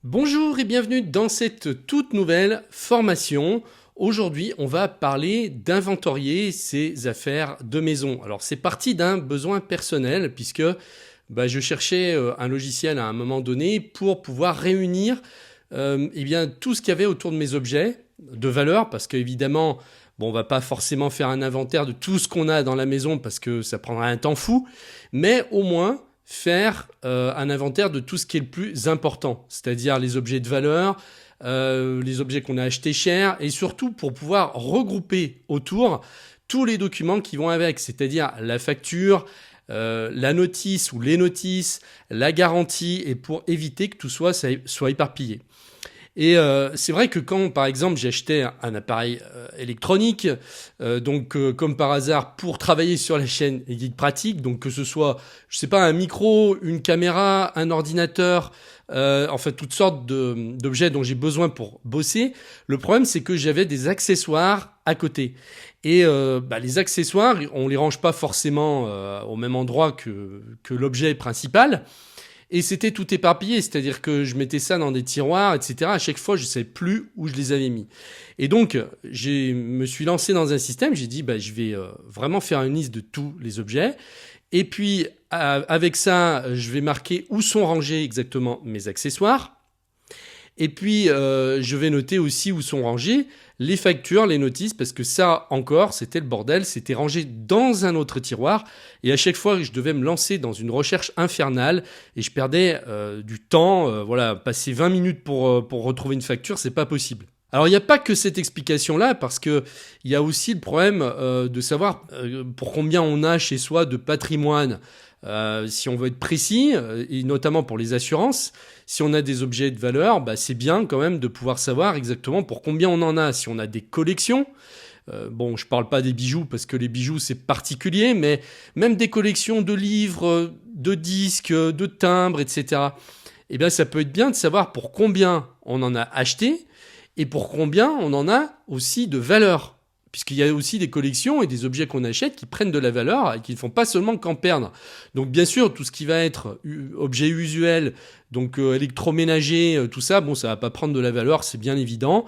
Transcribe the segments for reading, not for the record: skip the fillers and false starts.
Bonjour et bienvenue dans cette toute nouvelle formation. Aujourd'hui, on va parler d'inventorier ses affaires de maison. Alors, c'est parti d'un besoin personnel puisque je cherchais un logiciel à un moment donné pour pouvoir réunir tout ce qu'il y avait autour de mes objets de valeur parce qu'évidemment, on va pas forcément faire un inventaire de tout ce qu'on a dans la maison parce que ça prendra un temps fou, mais au moins faire un inventaire de tout ce qui est le plus important, c'est-à-dire les objets de valeur, les objets qu'on a achetés cher, et surtout pour pouvoir regrouper autour tous les documents qui vont avec, c'est-à-dire la facture, la notice ou les notices, la garantie, et pour éviter que tout soit éparpillé. Et c'est vrai que quand, par exemple, j'ai acheté un appareil électronique, comme par hasard, pour travailler sur la chaîne Geek Pratique, donc que ce soit, je sais pas, un micro, une caméra, un ordinateur, toutes sortes d'objets dont j'ai besoin pour bosser, le problème, c'est que j'avais des accessoires à côté. Et les accessoires, on les range pas forcément au même endroit que l'objet principal. Et c'était tout éparpillé, c'est-à-dire que je mettais ça dans des tiroirs, etc. À chaque fois, je ne savais plus où je les avais mis. Et donc, je me suis lancé dans un système, j'ai dit, je vais vraiment faire une liste de tous les objets. Et puis, avec ça, je vais marquer où sont rangés exactement mes accessoires. Et puis, je vais noter aussi où sont rangées les factures, les notices, parce que ça, encore, c'était le bordel. C'était rangé dans un autre tiroir. Et à chaque fois, je devais me lancer dans une recherche infernale. Et je perdais du temps. Passer 20 minutes pour retrouver une facture, c'est pas possible. Alors, il n'y a pas que cette explication-là, parce qu'il y a aussi le problème de savoir pour combien on a chez soi de patrimoine. Si on veut être précis, et notamment pour les assurances, si on a des objets de valeur, c'est bien quand même de pouvoir savoir exactement pour combien on en a. Si on a des collections, je parle pas des bijoux parce que les bijoux c'est particulier, mais même des collections de livres, de disques, de timbres, etc. Ça peut être bien de savoir pour combien on en a acheté et pour combien on en a aussi de valeur. Puisqu'il y a aussi des collections et des objets qu'on achète qui prennent de la valeur et qui ne font pas seulement qu'en perdre. Donc bien sûr, tout ce qui va être objet usuel, donc électroménager, tout ça, ça va pas prendre de la valeur, c'est bien évident.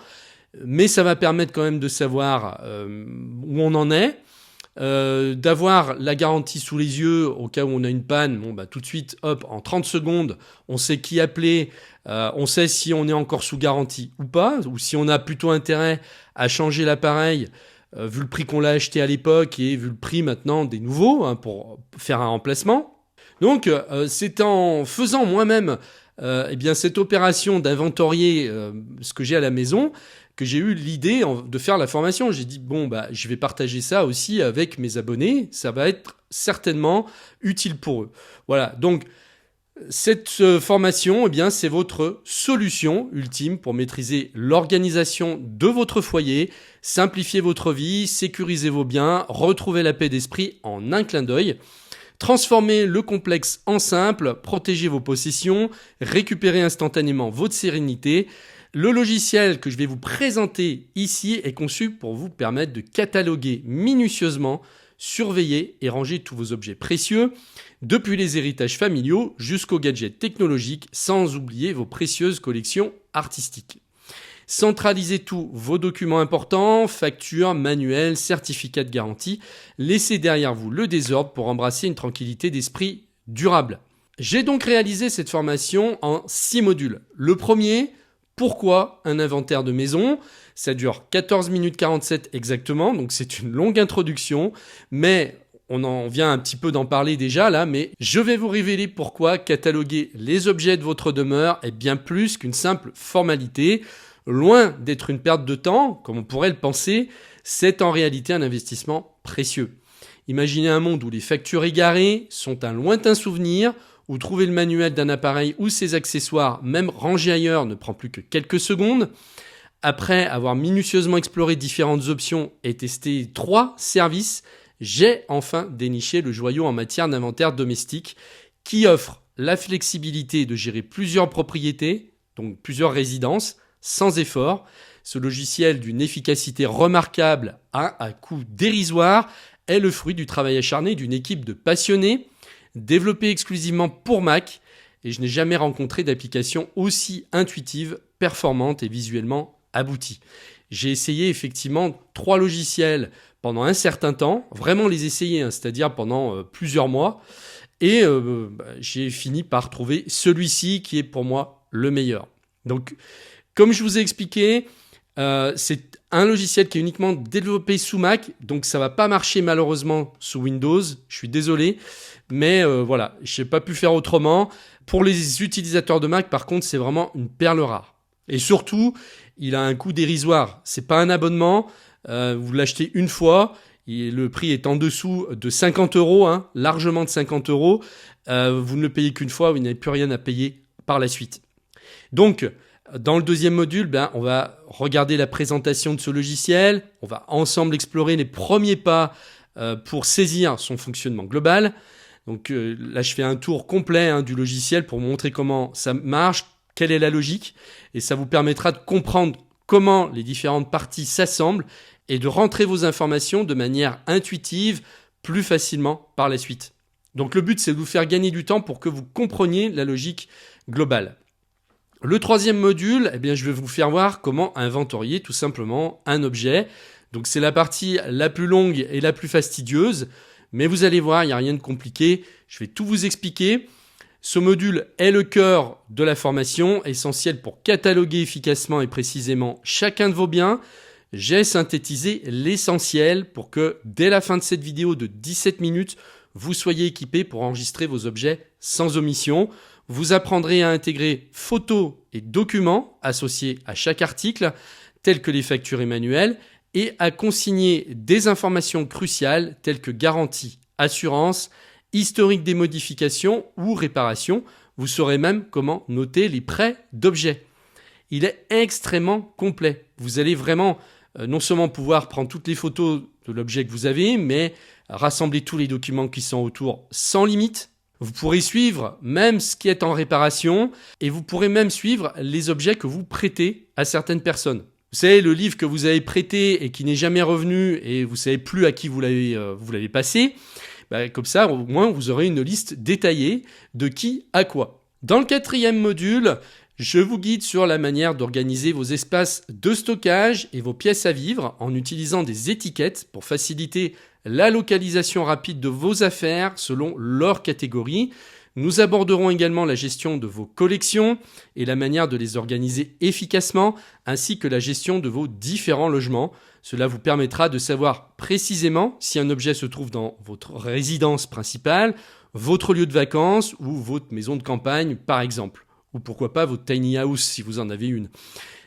Mais ça va permettre quand même de savoir où on en est, d'avoir la garantie sous les yeux au cas où on a une panne. Tout de suite, hop, en 30 secondes, on sait qui appeler, on sait si on est encore sous garantie ou pas, ou si on a plutôt intérêt à changer l'appareil vu le prix qu'on l'a acheté à l'époque et vu le prix maintenant des nouveaux pour faire un remplacement. Donc c'est en faisant moi-même cette opération d'inventorier ce que j'ai à la maison que j'ai eu l'idée de faire la formation. J'ai dit je vais partager ça aussi avec mes abonnés, ça va être certainement utile pour eux. Voilà, donc cette formation, c'est votre solution ultime pour maîtriser l'organisation de votre foyer, simplifier votre vie, sécuriser vos biens, retrouver la paix d'esprit en un clin d'œil, transformer le complexe en simple, protéger vos possessions, récupérer instantanément votre sérénité. Le logiciel que je vais vous présenter ici est conçu pour vous permettre de cataloguer minutieusement, surveiller et ranger tous vos objets précieux, depuis les héritages familiaux jusqu'aux gadgets technologiques, sans oublier vos précieuses collections artistiques. Centralisez tous vos documents importants, factures, manuels, certificats de garantie. Laissez derrière vous le désordre pour embrasser une tranquillité d'esprit durable. J'ai donc réalisé cette formation en 6 modules. Le premier, pourquoi un inventaire de maison ? Ça dure 14 minutes 47 exactement, donc c'est une longue introduction, mais on en vient un petit peu d'en parler déjà là, mais je vais vous révéler pourquoi cataloguer les objets de votre demeure est bien plus qu'une simple formalité. Loin d'être une perte de temps, comme on pourrait le penser, c'est en réalité un investissement précieux. Imaginez un monde où les factures égarées sont un lointain souvenir, où trouver le manuel d'un appareil ou ses accessoires, même rangés ailleurs, ne prend plus que quelques secondes. Après avoir minutieusement exploré différentes options et testé 3 services, j'ai enfin déniché le joyau en matière d'inventaire domestique qui offre la flexibilité de gérer plusieurs propriétés, donc plusieurs résidences, sans effort. Ce logiciel d'une efficacité remarquable à un coût dérisoire est le fruit du travail acharné d'une équipe de passionnés, développé exclusivement pour Mac et je n'ai jamais rencontré d'application aussi intuitive, performante et visuellement aboutie. J'ai essayé effectivement 3 logiciels pendant un certain temps, vraiment les essayer, c'est-à-dire pendant plusieurs mois, et j'ai fini par trouver celui-ci qui est pour moi le meilleur. Donc, comme je vous ai expliqué, c'est un logiciel qui est uniquement développé sous Mac, donc ça ne va pas marcher malheureusement sous Windows, je suis désolé, mais voilà, je n'ai pas pu faire autrement. Pour les utilisateurs de Mac, par contre, c'est vraiment une perle rare. Et surtout, il a un coût dérisoire. Ce n'est pas un abonnement, vous l'achetez une fois, et le prix est en dessous de 50 €, largement de 50 €. Vous ne le payez qu'une fois, vous n'avez plus rien à payer par la suite. Donc, dans le deuxième module, on va regarder la présentation de ce logiciel. On va ensemble explorer les premiers pas pour saisir son fonctionnement global. Donc là, je fais un tour complet du logiciel pour vous montrer comment ça marche, quelle est la logique. Et ça vous permettra de comprendre comment les différentes parties s'assemblent et de rentrer vos informations de manière intuitive, plus facilement par la suite. Donc le but, c'est de vous faire gagner du temps pour que vous compreniez la logique globale. Le troisième module, je vais vous faire voir comment inventorier tout simplement un objet. Donc c'est la partie la plus longue et la plus fastidieuse, mais vous allez voir, il n'y a rien de compliqué. Je vais tout vous expliquer. Ce module est le cœur de la formation, essentiel pour cataloguer efficacement et précisément chacun de vos biens. J'ai synthétisé l'essentiel pour que dès la fin de cette vidéo de 17 minutes, vous soyez équipé pour enregistrer vos objets sans omission. Vous apprendrez à intégrer photos et documents associés à chaque article, tels que les factures et manuels, et à consigner des informations cruciales telles que garantie, assurance, historique des modifications ou réparations. Vous saurez même comment noter les prêts d'objets. Il est extrêmement complet. Vous allez vraiment non seulement pouvoir prendre toutes les photos de l'objet que vous avez, mais rassembler tous les documents qui sont autour sans limite. Vous pourrez suivre même ce qui est en réparation et vous pourrez même suivre les objets que vous prêtez à certaines personnes. Vous savez, le livre que vous avez prêté et qui n'est jamais revenu et vous savez plus à qui vous l'avez passé, comme ça, au moins, vous aurez une liste détaillée de qui à quoi. Dans le quatrième module, je vous guide sur la manière d'organiser vos espaces de stockage et vos pièces à vivre en utilisant des étiquettes pour faciliter la localisation rapide de vos affaires selon leur catégorie. Nous aborderons également la gestion de vos collections et la manière de les organiser efficacement, ainsi que la gestion de vos différents logements. Cela vous permettra de savoir précisément si un objet se trouve dans votre résidence principale, votre lieu de vacances ou votre maison de campagne par exemple. Ou pourquoi pas votre tiny house si vous en avez une.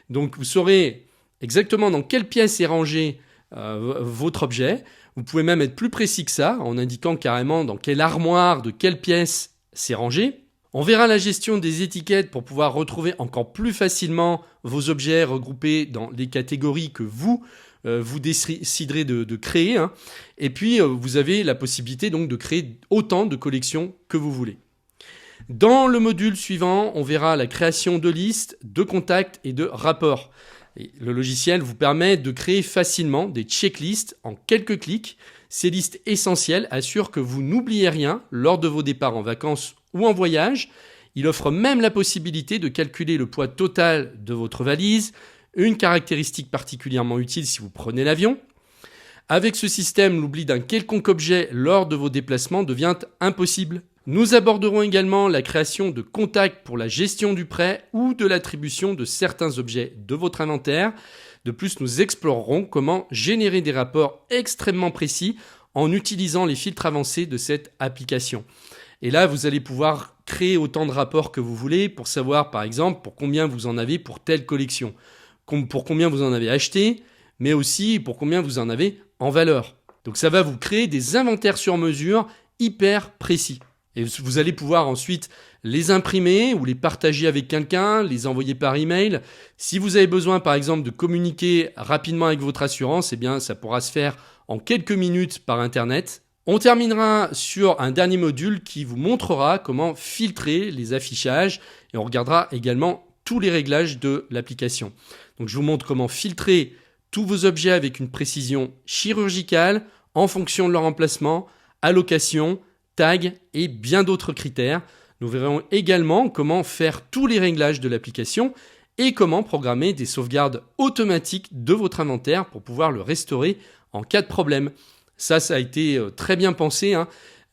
Donc vous saurez exactement dans quelle pièce est rangé votre objet. Vous pouvez même être plus précis que ça en indiquant carrément dans quelle armoire, de quelle pièce c'est rangé. On verra la gestion des étiquettes pour pouvoir retrouver encore plus facilement vos objets regroupés dans les catégories que vous déciderez de créer. Et puis vous avez la possibilité donc de créer autant de collections que vous voulez. Dans le module suivant, on verra la création de listes, de contacts et de rapports. Et le logiciel vous permet de créer facilement des checklists en quelques clics. Ces listes essentielles assurent que vous n'oubliez rien lors de vos départs en vacances ou en voyage. Il offre même la possibilité de calculer le poids total de votre valise, une caractéristique particulièrement utile si vous prenez l'avion. Avec ce système, l'oubli d'un quelconque objet lors de vos déplacements devient impossible. Nous aborderons également la création de contacts pour la gestion du prêt ou de l'attribution de certains objets de votre inventaire. De plus, nous explorerons comment générer des rapports extrêmement précis en utilisant les filtres avancés de cette application. Et là, vous allez pouvoir créer autant de rapports que vous voulez pour savoir, par exemple, pour combien vous en avez pour telle collection, pour combien vous en avez acheté, mais aussi pour combien vous en avez en valeur. Donc ça va vous créer des inventaires sur mesure hyper précis. Et vous allez pouvoir ensuite les imprimer ou les partager avec quelqu'un, les envoyer par email. Si vous avez besoin, par exemple, de communiquer rapidement avec votre assurance, ça pourra se faire en quelques minutes par Internet. On terminera sur un dernier module qui vous montrera comment filtrer les affichages et on regardera également tous les réglages de l'application. Donc, je vous montre comment filtrer tous vos objets avec une précision chirurgicale en fonction de leur emplacement, allocation, tag et bien d'autres critères. Nous verrons également comment faire tous les réglages de l'application et comment programmer des sauvegardes automatiques de votre inventaire pour pouvoir le restaurer en cas de problème. Ça a été très bien pensé, hein.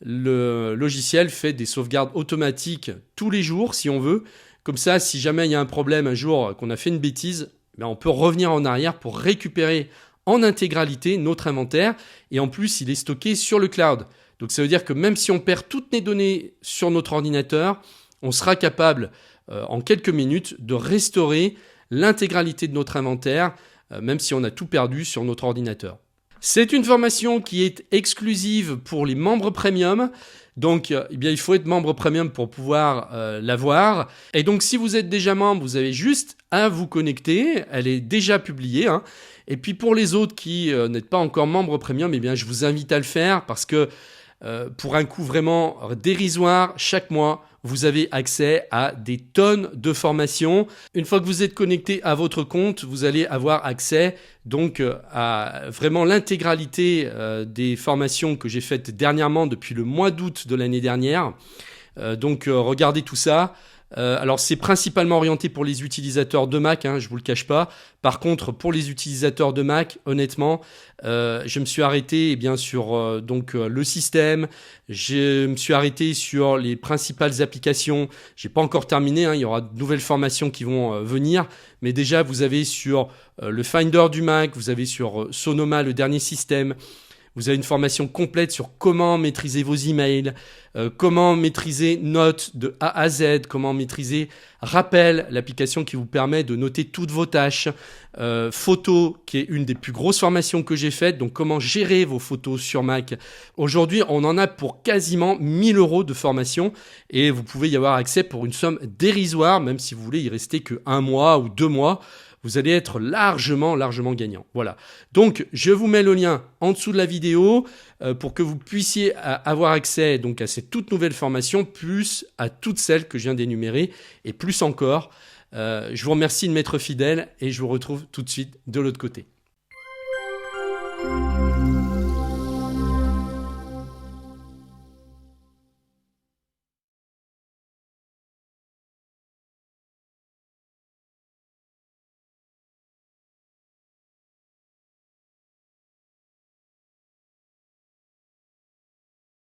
Le logiciel fait des sauvegardes automatiques tous les jours si on veut. Comme ça, si jamais il y a un problème un jour qu'on a fait une bêtise, on peut revenir en arrière pour récupérer en intégralité notre inventaire. Et en plus, il est stocké sur le cloud. Donc ça veut dire que même si on perd toutes les données sur notre ordinateur, on sera capable en quelques minutes de restaurer l'intégralité de notre inventaire, même si on a tout perdu sur notre ordinateur. C'est une formation qui est exclusive pour les membres premium. Donc, il faut être membre premium pour pouvoir l'avoir. Et donc, si vous êtes déjà membre, vous avez juste à vous connecter. Elle est déjà publiée, hein. Et puis, pour les autres qui n'êtes pas encore membre premium, je vous invite à le faire parce que pour un coût vraiment dérisoire, chaque mois, vous avez accès à des tonnes de formations. Une fois que vous êtes connecté à votre compte, vous allez avoir accès donc à vraiment l'intégralité des formations que j'ai faites dernièrement depuis le mois d'août de l'année dernière. Donc regardez tout ça. Alors c'est principalement orienté pour les utilisateurs de Mac, hein, je vous le cache pas. Par contre, pour les utilisateurs de Mac, honnêtement, je me suis arrêté sur le système. Je me suis arrêté sur les principales applications. J'ai pas encore terminé, hein, il y aura de nouvelles formations qui vont venir. Mais déjà, vous avez sur le Finder du Mac, vous avez sur Sonoma, le dernier système. Vous avez une formation complète sur comment maîtriser vos emails, comment maîtriser Notes de A à Z, comment maîtriser Rappel, l'application qui vous permet de noter toutes vos tâches, Photo, qui est une des plus grosses formations que j'ai faites, donc comment gérer vos photos sur Mac. Aujourd'hui, on en a pour quasiment 1000 € de formation et vous pouvez y avoir accès pour une somme dérisoire, même si vous voulez y rester que 1 mois ou 2 mois. Vous allez être largement gagnant. Voilà. Donc, je vous mets le lien en dessous de la vidéo pour que vous puissiez avoir accès donc à cette toute nouvelle formation, plus à toutes celles que je viens d'énumérer et plus encore. Je vous remercie de m'être fidèle et je vous retrouve tout de suite de l'autre côté.